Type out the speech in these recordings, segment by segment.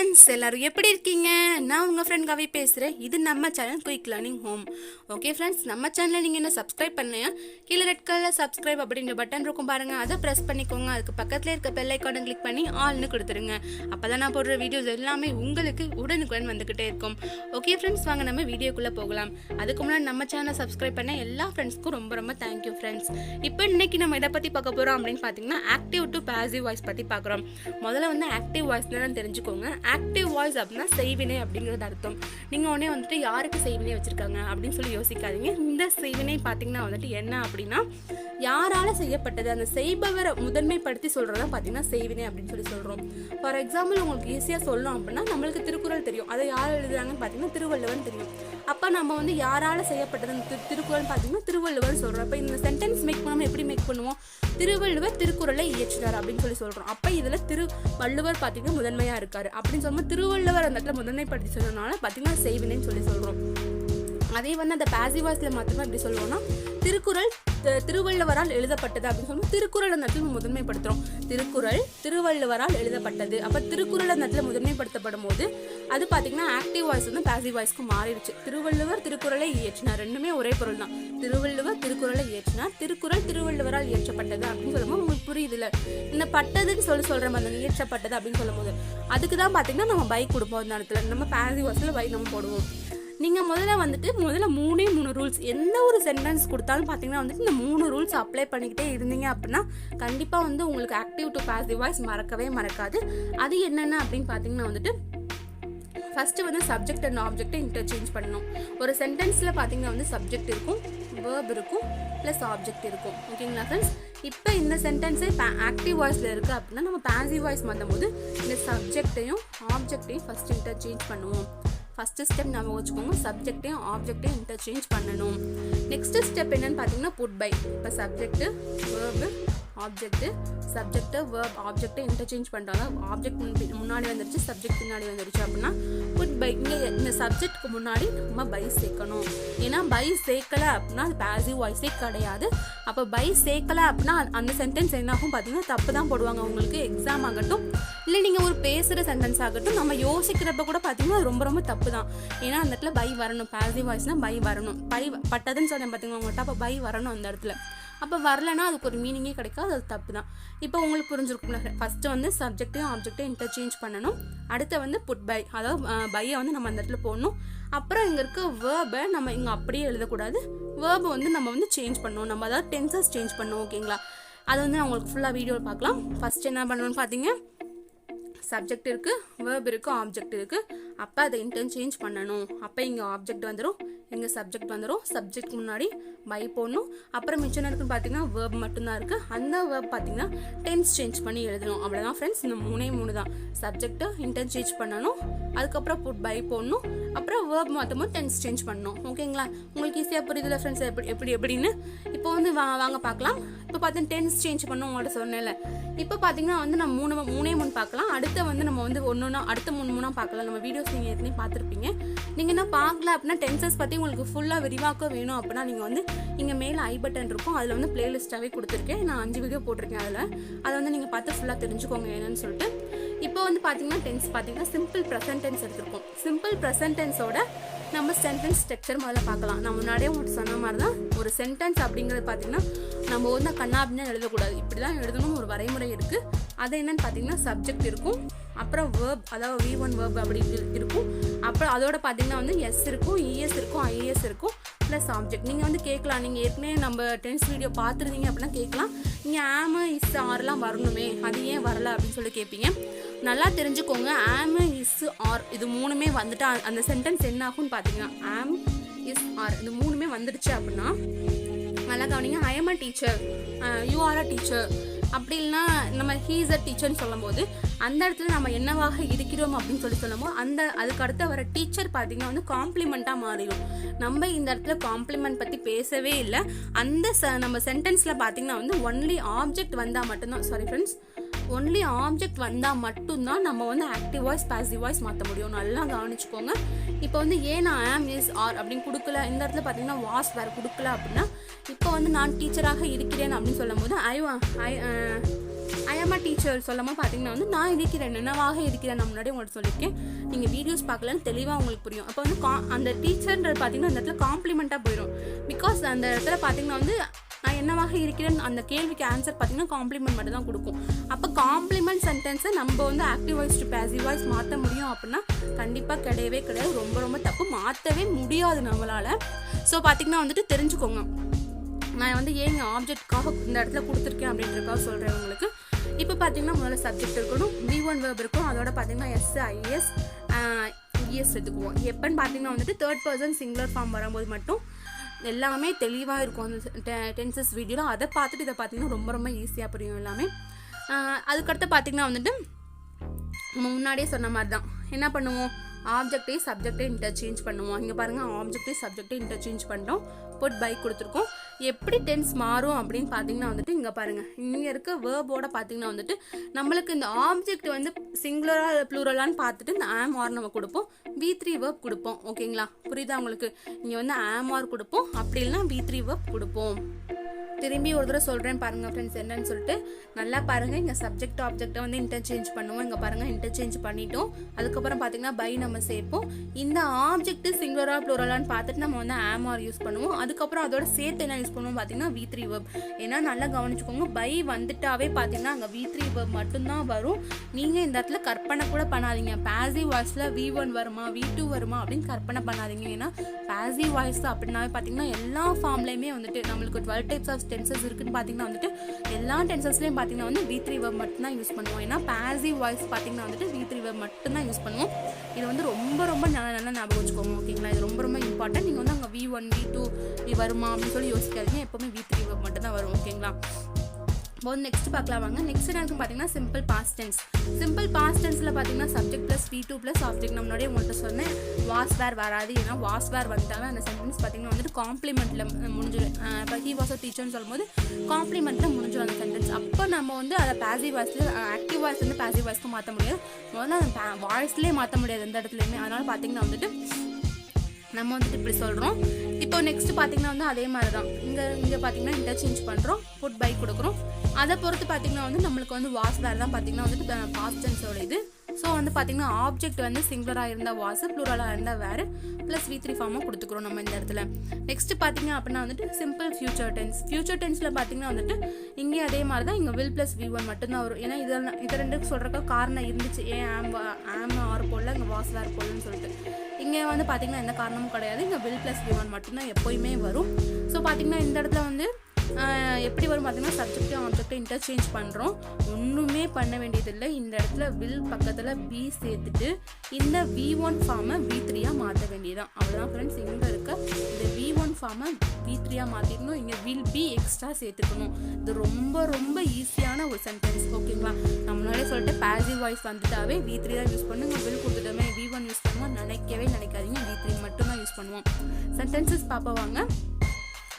Friends, எல்லாரும் எப்படி இருக்கீங்க? நான் உங்கள் ஃப்ரெண்ட் கவி பேசுகிறேன். இது நம்ம channel quick learning home. Okay friends, நம்ம சேனலை நீங்கள் என்ன சப்ஸ்கிரைப் பண்ணலையா? கீழே ரெட் கலர் சப்ஸ்கிரைப் அப்படின்ற பட்டன் இருக்கும் பாருங்கள், அதை ப்ரெஸ் பண்ணிக்கோங்க. அதுக்கு பக்கத்தில் இருக்க பெல் ஐக்கானை கிளிக் பண்ணி ஆல்னு கொடுத்துருங்க. அப்போ தான் நான் போடுற வீடியோஸ் எல்லாமே உங்களுக்கு உடனுக்குடன் வந்துக்கிட்டே இருக்கும். ஓகே ஃப்ரெண்ட்ஸ், வாங்க நம்ம வீடியோக்குள்ளே போகலாம். அதுக்கு முன்னாடி நம்ம சேனலை சப்ஸ்கிரைப் பண்ண எல்லா ஃப்ரெண்ட்ஸ்க்கும் ரொம்ப ரொம்ப தேங்க்யூ ஃப்ரெண்ட்ஸ். இப்போ இன்னைக்கு நம்ம இதை பற்றி பார்க்க போகிறோம் அப்படின்னு பார்த்தீங்கன்னா, ஆக்டிவ் டு பாசிவ் வாய்ஸ் பற்றி பார்க்குறோம். முதல்ல வந்து ஆக்டிவ் வாய்ஸ் தான் தெரிஞ்சுக்கோங்க. ஆக்டிவ் வாய்ஸ் அப்படின்னா செய்வினை அப்படிங்கிறது அர்த்தம். நீங்கள் உடனே வந்துட்டு யாருக்கு செய்வினை வச்சுருக்காங்க அப்படின்னு சொல்லி யோசிக்காதீங்க. இந்த செய்வினை பார்த்தீங்கன்னா வந்துட்டு என்ன அப்படின்னா, யாரால செய்யப்பட்டது, அந்த செய்பவரை முதன்மைப்படுத்தி சொல்கிறதா பார்த்தீங்கன்னா செய்வினை அப்படின்னு சொல்லி சொல்கிறோம். ஃபார் எக்ஸாம்பிள் உங்களுக்கு ஈஸியாக சொல்லணும் அப்படின்னா, நம்மளுக்கு திருக்குறள் தெரியும், அதை யார் எழுதுறாங்கன்னு பார்த்தீங்கன்னா திருவள்ளுவர்னு தெரியும். அப்போ நம்ம வந்து யாரால செய்யப்பட்டது அந்த திருக்குறள் பார்த்தீங்கன்னா திருவள்ளுவர் சொல்கிறோம். அப்போ இந்த சென்டென்ஸ் மேக் பண்ணாமல் எப்படி மேக் பண்ணுவோம்? திருவள்ளுவர் திருக்குறளை இயற்றினார் அப்படின்னு சொல்லி சொல்கிறோம். அப்போ இதில் திருவள்ளுவர் பார்த்தீங்கன்னா முதன்மையாக இருக்காரு அப்படின்னு சொல்லும்போது திருவள்ளுவர் அந்த இடத்துல முதன்மைப்படுத்தி சொன்னதுனால பார்த்தீங்கன்னா செய்வினைன்னு சொல்லி சொல்கிறோம். அதே வந்து அந்த பாசிவ் வாய்ஸ்ல மாத்திரமா எப்படி சொல்லுவோம்னா, திருக்குறள் திருவள்ளுவரால் எழுதப்பட்டது அப்படின்னு சொல்லுவோம். திருக்குறள் அந்த இடத்துல முதன்மைப்படுத்துறோம். திருக்குறள் திருவள்ளுவரால் எழுதப்பட்டது. அப்ப திருக்குறள் அந்த இடத்துல முதன்மைப்படுத்தப்படும் போது அது பாத்தீங்கன்னா ஆக்டிவ் வாய்ஸ் வந்து பாசிவ் வாய்ஸ்க்கு மாறிடுச்சு. திருவள்ளுவர் திருக்குறளை இயற்றினார், ரெண்டுமே ஒரே பொருள் தான். திருவள்ளுவர் திருக்குறளை இயற்றினார், திருக்குறள் திருவள்ளுவரால் இயற்றப்பட்டது அப்படின்னு சொல்லும்போது உங்களுக்கு புரியுதுல. இந்த பட்டதுன்னு சொல்ற மாதிரி இயற்றப்பட்டது அப்படின்னு சொல்லும் போது அதுக்கு தான் பாத்தீங்கன்னா நம்ம பை கொடுப்போம். அந்த இடத்துல நம்ம பாசிவ் வாய்ஸ்ல பை நம்ம போடுவோம். நீங்கள் முதல்ல மூணே ரூல்ஸ், எந்த ஒரு சென்டென்ஸ் கொடுத்தாலும் பார்த்தீங்கன்னா வந்துட்டு இந்த 3 ரூல்ஸ் அப்ளை பண்ணிக்கிட்டே இருந்தீங்க அப்படின்னா கண்டிப்பாக வந்து உங்களுக்கு ஆக்டிவ் டு பாசிவ் வாய்ஸ் மறக்கவே மறக்காது. அது என்னென்ன அப்படின்னு பார்த்தீங்கன்னா வந்துட்டு, ஃபர்ஸ்ட் வந்து சப்ஜெக்ட் அண்ட் ஆப்ஜெக்டை இன்டர்சேஞ்ச் பண்ணணும். ஒரு சென்டென்ஸில் பார்த்தீங்கன்னா வந்து சப்ஜெக்ட் இருக்கும், வேர்ப் இருக்கும், ப்ளஸ் ஆப்ஜெக்ட் இருக்கும். ஓகேங்களா ஃப்ரெண்ட்ஸ்? இப்போ இந்த சென்டென்ஸே ஆக்டிவ் வாய்ஸில் இருக்குது அப்படின்னா நம்ம பாசிவ் வாய்ஸ் மாற்றும் போது இந்த சப்ஜெக்டையும் ஆப்ஜெக்டையும் ஃபர்ஸ்ட் இன்டர்சேஞ்ச் பண்ணுவோம். ஃபர்ஸ்ட் ஸ்டெப் நம்ம வச்சுக்கோங்க, சப்ஜெக்டையும் ஆப்ஜெக்டையும் இன்டர்சேஞ்ச் பண்ணணும். நெக்ஸ்ட் ஸ்டெப் என்னன்னு பார்த்தீங்கன்னா புட் பை. இப்போ subject verb object, subject verb ஆப்ஜெக்டை இன்டர்சேஞ்ச் பண்ணுறாங்க. ஆப்ஜெக்ட் முன்னாடி வந்துருச்சு, சப்ஜெக்ட் பின்னாடி வந்துருச்சு அப்படின்னா புட் பை. இங்கே இந்த சப்ஜெக்ட்க்கு முன்னாடி நம்ம பை சேர்க்கணும். ஏன்னா பை சேர்க்கலை அப்படின்னா அது பாசிவ் வாய்ஸே கிடையாது. அப்போ பை சேர்க்கலை அப்படின்னா அந்த சென்டென்ஸ் என்ன ஆகும் பார்த்தீங்கன்னா தப்பு தான் போடுவாங்க. உங்களுக்கு எக்ஸாம் ஆகட்டும் இல்லை நீங்கள் ஒரு பேசுகிற சென்டென்ஸ் ஆகட்டும், நம்ம யோசிக்கிறப்ப கூட பார்த்தீங்கன்னா ரொம்ப ரொம்ப தப்பு தான். ஏன்னா அந்த இடத்துல பை வரணும். பாசிவ் வாய்ஸ்னால் பை வரணும். பை பட்டதுன்னு சொன்னேன் பார்த்தீங்கன்னா உங்கள்கிட்ட, அப்போ பை வரணும் அந்த இடத்துல. அப்போ வரலைன்னா அதுக்கு ஒரு மீனிங்கே கிடைக்காது, அது தப்பு தான். இப்போ உங்களுக்கு புரிஞ்சிருக்கும்ல. ஃபர்ஸ்ட் வந்து சப்ஜெக்டையும் ஆப்ஜெக்டையும் இன்டர்சேஞ்ச் பண்ணணும். அடுத்து வந்து புட் பை, அதாவது பையை வந்து நம்ம அந்த இடத்துல போடணும். அப்புறம் இங்கே இருக்க வேர்பை நம்ம இங்கே அப்படியே எழுதக்கூடாது. வேர்பை வந்து நம்ம வந்து சேஞ்ச் பண்ணணும். நம்ம அதாவது டென்சஸ் சேஞ்ச் பண்ணணும். ஓகேங்களா? அது வந்து நான் உங்களுக்கு ஃபுல்லாக வீடியோவில் பார்க்கலாம். ஃபர்ஸ்ட் என்ன பண்ணணும்னு பார்த்தீங்க, சப்ஜெக்ட் இருக்குது, வேர்ப் இருக்குது, ஆப்ஜெக்ட் இருக்குது. அப்போ அதை இன்டர்சேஞ்ச் பண்ணணும். அப்போ இங்கே ஆப்ஜெக்ட் வந்துடும், இங்கே சப்ஜெக்ட் வந்துடும். சப்ஜெக்ட் முன்னாடி பை போடணும். அப்புறம் மிச்சம் இருக்குன்னு பார்த்தீங்கன்னா வேர்ப் மட்டும்தான் இருக்குது. அந்த வேர்ப் பார்த்தீங்கன்னா டென்ஸ் சேஞ்ச் பண்ணி எழுதணும். அவ்வளோதான் ஃப்ரெண்ட்ஸ். இந்த 3 தான். சப்ஜெக்டை இன்டர்சேஞ்ச் பண்ணணும், அதுக்கப்புறம் புட் பை போடணும், அப்புறம் வேர்ப் மாற்றும்போது டென்ஸ் சேஞ்ச் பண்ணணும். ஓகேங்களா? உங்களுக்கு ஈஸியாக புரியுதுல ஃப்ரெண்ட்ஸ் எப்படின்னு. இப்போ வந்து வாங்க பார்க்கலாம். இப்போ பார்த்தீங்கன்னா டென்ஸ் சேஞ்ச் பண்ணணும் உங்கள்கிட்ட சொன்னேன்ல. இப்போ பார்த்தீங்கன்னா வந்து நம்ம மூணே பார்க்கலாம். அடுத்த வந்து நம்ம வந்து ஒன்றுனா அடுத்த 3 பார்க்கலாம். நம்ம வீடியோஸ் நீங்கள் ஏற்கனவே பார்த்துருப்பீங்க. நீங்கள் என்ன பார்க்கல அப்படின்னா டென்சஸ் பற்றி உங்களுக்கு ஃபுல்லாக விரிவாக்க வேணும் அப்படின்னா நீங்கள் வந்து இங்கே மேலே ஐ பட்டன் இருக்கும், அதில் வந்து பிளேலிஸ்ட்டாகவே கொடுத்துருக்கேன். நான் 5 வீடியோ போட்டிருக்கேன் அதில். அதை வந்து நீங்கள் பார்த்து ஃபுல்லாக தெரிஞ்சுக்கோங்க என்னன்னு சொல்லிட்டு. இப்போ வந்து பார்த்தீங்கன்னா டென்ஸ் பார்த்தீங்கன்னா சிம்பிள் ப்ரெசன்ட் டென்ஸ் எடுத்திருக்கோம். சிம்பிள் ப்ரெசன்ட் டென்ஸோட நம்ம சென்டென்ஸ் ஸ்ட்ரக்சர் முதல்ல பார்க்கலாம். நான் முன்னாடியே உங்களுக்கு சொன்ன மாதிரி தான் ஒரு சென்டென்ஸ் அப்படிங்கிறது பார்த்தீங்கன்னா நம்ம வந்து கண்ணாபின்னு எழுதக்கூடாது. இப்படி தான் எழுதணும் ஒரு வரைமுறை இருக்குது. அது என்னன்னு பார்த்தீங்கன்னா சப்ஜெக்ட் இருக்கும், அப்புறம் வேர்ப் அதாவது V1 வேர்ப் அப்படி இருக்கும். அப்புறம் அதோட பார்த்தீங்கன்னா வந்து எஸ் இருக்கும், இஎஸ் இருக்கும், ஐஏஎஸ் இருக்கும், ப்ளஸ் ஆப்ஜெக்ட். நீங்கள் வந்து கேட்கலாம், நீங்கள் ஏற்கனவே நம்ம டென்ஸ் வீடியோ பார்த்துருந்தீங்க அப்படின்னா கேட்கலாம், இங்கே ஆம் இஸ் ஆர்லாம் வரணுமே, அது ஏன் வரல அப்படின்னு சொல்லி கேட்பீங்க. நல்லா தெரிஞ்சுக்கோங்க, ஆம் இஸ் ஆர் இது 3மே வந்துட்டு அந்த சென்டென்ஸ் என்ன ஆகும்னு பார்த்தீங்கன்னா ஆம் இஸ் ஆர் இந்த 3மே வந்துடுச்சு அப்படின்னா நல்லா கவனிங்க. I am a teacher, you are a teacher, அப்படி இல்லைன்னா நம்ம ஹீஸ் அ டீச்சர்னு சொல்லும் போது அந்த இடத்துல நம்ம என்னவாக இருக்கிறோம் அப்படின்னு சொல்லும் போது அதுக்கு அடுத்து வர டீச்சர் பார்த்தீங்கன்னா வந்து காம்ப்ளிமெண்ட்டாக மாறிடும். நம்ம இந்த இடத்துல காம்ப்ளிமெண்ட் பற்றி பேசவே இல்லை. அந்த நம்ம சென்டென்ஸில் பார்த்தீங்கன்னா வந்து ஒன்லி ஆப்ஜெக்ட் வந்தால் மட்டும்தான், சாரி ஃப்ரெண்ட்ஸ், ஒன்லி ஆப்ஜெக்ட் வந்தால் மட்டும்தான் நம்ம வந்து ஆக்டிவ் வாய்ஸ் பாசிவ் வாய்ஸ் மாற்ற முடியும். நல்லா கவனிச்சுக்கோங்க. இப்போ வந்து ஏன் நான் ஆம் இஸ் ஆர் அப்படின்னு கொடுக்கல, இந்த இடத்துல பார்த்தீங்கன்னா வாஸ் வேறு கொடுக்கல அப்படின்னா இப்போ வந்து நான் டீச்சராக இருக்கிறேன் அப்படின்னு சொல்லும் போது ஐ ஆம் அ டீச்சர் சொல்லாமல் பார்த்தீங்கன்னா வந்து நான் இருக்கிறேன், என்னவாக இருக்கிறேன், நான் முன்னாடி உங்களுக்கு சொல்லியிருக்கேன். நீங்கள் வீடியோஸ் பார்க்கலன்னு தெளிவாக உங்களுக்கு புரியும். அப்போ வந்து அந்த டீச்சர்ன்றது பார்த்தீங்கன்னா அந்த இடத்துல காம்ப்ளிமெண்ட்டாக போயிடும். பிகாஸ் அந்த இடத்துல பார்த்தீங்கன்னா வந்து நான் என்னவாக இருக்கிறேன் அந்த கேள்விக்கு ஆன்சர் பார்த்தீங்கன்னா காம்ப்ளிமெண்ட் மட்டும் தான் கொடுக்கும். அப்போ காம்ப்ளிமெண்ட் சென்டென்ஸை நம்ம வந்து active voice to passive voice மாற்ற முடியும் அப்படின்னா கண்டிப்பாக கிடையவே கிடையாது. ரொம்ப ரொம்ப தப்பு, மாற்றவே முடியாது நம்மளால். ஸோ பார்த்தீங்கன்னா வந்துட்டு தெரிஞ்சுக்கோங்க. நான் வந்து ஏங்க ஆப்ஜெக்ட்காக இந்த இடத்துல கொடுத்துருக்கேன் அப்படின்றக்காக சொல்கிறேன் உங்களுக்கு. இப்போ பார்த்தீங்கன்னா முதல்ல சப்ஜெக்ட் இருக்கணும், V1 verb இருக்கும், அதோட பார்த்தீங்கன்னா SIS ES எடுத்துக்குவோம். எப்போன்னு பார்த்தீங்கன்னா வந்துட்டு தேர்ட் பர்சன் சிங்குலர் ஃபார்ம் வரும்போது மட்டும் எல்லாமே தெளிவாக இருக்கும் அந்த டென்சஸ் வீடியோவில். அதை பார்த்துட்டு இதை பார்த்தீங்கன்னா ரொம்ப ரொம்ப ஈஸியாக புரியும் எல்லாமே. அதுக்கடுத்து பார்த்தீங்கன்னா வந்துட்டு நம்ம முன்னாடியே சொன்ன மாதிரி தான் என்ன பண்ணுவோம், ஆப்ஜெக்டையும் சப்ஜெக்டையும் இன்டர்சேஞ்ச் பண்ணுவோம். இங்கே பாருங்கள், ஆப்ஜெக்டையும் சப்ஜெக்டையும் இன்டர்சேஞ்ச் பண்ணுறோம். புட் பை கொடுத்துருக்கோம். எப்படி டென்ஸ் மாறும் அப்படின்னு பார்த்தீங்கன்னா வந்துட்டு இங்கே பாருங்கள், இங்கே இருக்க வேர்போட பார்த்தீங்கன்னா வந்துட்டு நம்மளுக்கு இந்த ஆப்ஜெக்ட் வந்து சிங்குலராக ப்ளூரலான்னு பார்த்துட்டு இந்த ஆம் ஆர் நம்ம கொடுப்போம், V3 verb கொடுப்போம். ஓகேங்களா, புரியுதா உங்களுக்கு? இங்கே வந்து ஆம் ஆர் கொடுப்போம், அப்படி இல்லைனா V3 verb கொடுப்போம். திரும்பி ஒரு தடவை சொல்கிறேன் பாருங்கள் ஃப்ரெண்ட்ஸ் என்னன்னு சொல்லிட்டு நல்லா பாருங்கள். இங்கே சப்ஜெக்ட் ஆப்ஜெக்டை வந்து இன்டர்சேஞ்ச் பண்ணுவோம். இங்கே பாருங்கள் இன்டர்சேஞ்ச் பண்ணிட்டோம். அதுக்கப்புறம் பார்த்தீங்கன்னா பை நம்ம சேர்ப்போம். இந்த ஆப்ஜெக்ட் சிங்குலரா ப்ளூரலான்னு பார்த்துட்டு நம்ம வந்து ஆம் ஆர் யூஸ் பண்ணுவோம். அதுக்கப்புறம் அதோட சேர்த்து என்ன யூஸ் பண்ணுவோம் பார்த்தீங்கன்னா V3 verb. ஏன்னா நல்லா கவனிச்சுக்கோங்க, பை வந்துட்டாவே பார்த்தீங்கன்னா அங்கே V3 verb மட்டும்தான் வரும். நீங்கள் இந்த இடத்துல கற்பனை கூட பண்ணாதீங்க, பாசிவ் வாய்ஸில் V1 வருமா V2 வருமா அப்படின்னு கற்பனை பண்ணாதீங்க. ஏன்னா பாசிவ் வாய்ஸ் அப்படின்னாவே பார்த்தீங்கன்னா எல்லா ஃபார்ம்லேயுமே வந்துட்டு நம்மளுக்கு 12 டைப்ஸ் ஆஃப் டென்சஸ் இருக்குன்னு பார்த்தீங்கன்னா வந்துட்டு எல்லா டென்சஸ்லையும் பார்த்தீங்கன்னா வந்து V3 verb மட்டும்தான் யூஸ் பண்ணுவோம். ஏன்னா பாசிவ் வாய்ஸ் பார்த்தீங்கன்னா வந்துட்டு V3 verb மட்டும்தான் யூஸ் பண்ணுவோம். இது வந்து ரொம்ப ரொம்ப நல்லா ஞாபகம் வச்சுக்கோங்க. ஓகேங்களா, இது ரொம்ப ரொம்ப இம்பார்ட்டன்ட். நீங்கள் வந்து அங்கே V1 V2 வருமா அப்படின்னு சொல்லி யோசிக்காதீங்க, எப்போவுமே V3 verb மட்டும்தான் வரும். ஓகேங்களா, இப்போ வந்து நெக்ஸ்ட் பார்க்கலாம் வாங்க. நெக்ஸ்ட் எனக்கு பார்த்தீங்கன்னா simple past tense. Simple past டென்ஸில் பார்த்தீங்கன்னா subject plus V2 plus object. நான் முன்னாடியே உங்கள்கிட்ட சொன்னேன் வாஸ் வேர் வராது. ஏன்னா வாஸ் வேர் வந்துட்டாலும் அந்த சென்டென்ஸ் பார்த்தீங்கன்னா வந்துட்டு காம்ப்ளிமெண்ட்டில் முடிஞ்சிடும். இப்போ ஹி வாஸ் அ டீச்சர்னு சொல்லும்போது காம்ப்ளிமெண்ட்டில் முடிஞ்சிடும் அந்த சென்டென்ஸ். அப்போ நம்ம வந்து அதை பாசிவ் வாய்ஸில் ஆக்டிவ் வாய்ஸ் வந்து பாசிவ் வாய்ஸ்க்கு மாற்ற முடியாது, முதல்ல அந்த வாய்ஸ்லேயே மாற்ற முடியாது எந்த இடத்துலையுமே. அதனால் பார்த்தீங்கன்னா வந்துட்டு நம்ம வந்துட்டு இப்படி சொல்கிறோம். இப்போ நெக்ஸ்ட் பார்த்தீங்கன்னா வந்து அதே மாதிரி தான் இங்கே பார்த்தீங்கன்னா இன்டர்சேஞ்ச் பண்ணுறோம், புட் பை கொடுக்குறோம். அதை பொறுத்து பார்த்தீங்கன்னா வந்து நம்மளுக்கு வந்து வாஸ் வேர் தான் பார்த்தீங்கன்னா வந்துட்டு பாஸ்ட் டென்ஸோட இது. ஸோ வந்து பார்த்தீங்கன்னா ஆப்ஜெக்ட் வந்து சிங்குலராக இருந்தால் வாஸ், ப்ளூரலாக இருந்தால் வேறு, ப்ளஸ் V3 ஃபார்மாக கொடுத்துக்கிறோம் நம்ம இந்த இடத்துல. நெக்ஸ்ட் பார்த்தீங்க அப்படின்னா வந்துட்டு சிம்பிள் ஃபியூச்சர் டென்ஸ். ஃபியூச்சர் டென்ஸில் பார்த்தீங்கன்னா வந்துட்டு இங்கே அதே மாதிரி தான், இங்கே வில் ப்ளஸ் V1 மட்டும்தான் வரும். ஏன்னா இதை ரெண்டுக்கு சொல்கிறக்க காரணம் இருந்துச்சு, ஏன் ஆம் ஆர் போடல இங்கே வாஸ் வேர் போடலன்னு சொல்லிட்டு. இங்கே வந்து பார்த்தீங்கன்னா எந்த காரணமும் கிடையாது, இங்கே வில் ப்ளஸ் V1 மட்டும்தான் எப்போயுமே வரும். ஸோ பார்த்தீங்கன்னா இந்த இடத்துல வந்து எப்படி வரும் பார்த்தீங்கன்னா சப்ஜெக்டையும் ஆப்ஜெக்டை இன்டர்சேஞ்ச் பண்ணுறோம். ஒன்றுமே பண்ண வேண்டியதில்லை. இந்த இடத்துல வில் பக்கத்தில் பி சேர்த்துட்டு இந்த V1 ஃபார்மை V3 மாற்ற வேண்டியதான், அவ்வளோதான் ஃப்ரெண்ட்ஸ். இங்கே இருக்க இந்த V1 ஃபார்மை V3 மாற்றிக்கணும், இங்கே வில் பி எக்ஸ்ட்ரா சேர்த்துக்கணும். இது ரொம்ப ரொம்ப ஈஸியான ஒரு சென்டென்ஸ். ஓகேங்களா, நம்மளாலே சொல்லிட்டு பாசிவ் வாய்ஸ் வந்துட்டாவே V3 தான் யூஸ் பண்ணுங்க. வில் கொடுத்துட்டோமே V1 யூஸ் பண்ணுவோம் நினைக்காதீங்க, V3 மட்டும் தான் யூஸ் பண்ணுவோம். சென்டென்சஸ் பார்ப்போம்.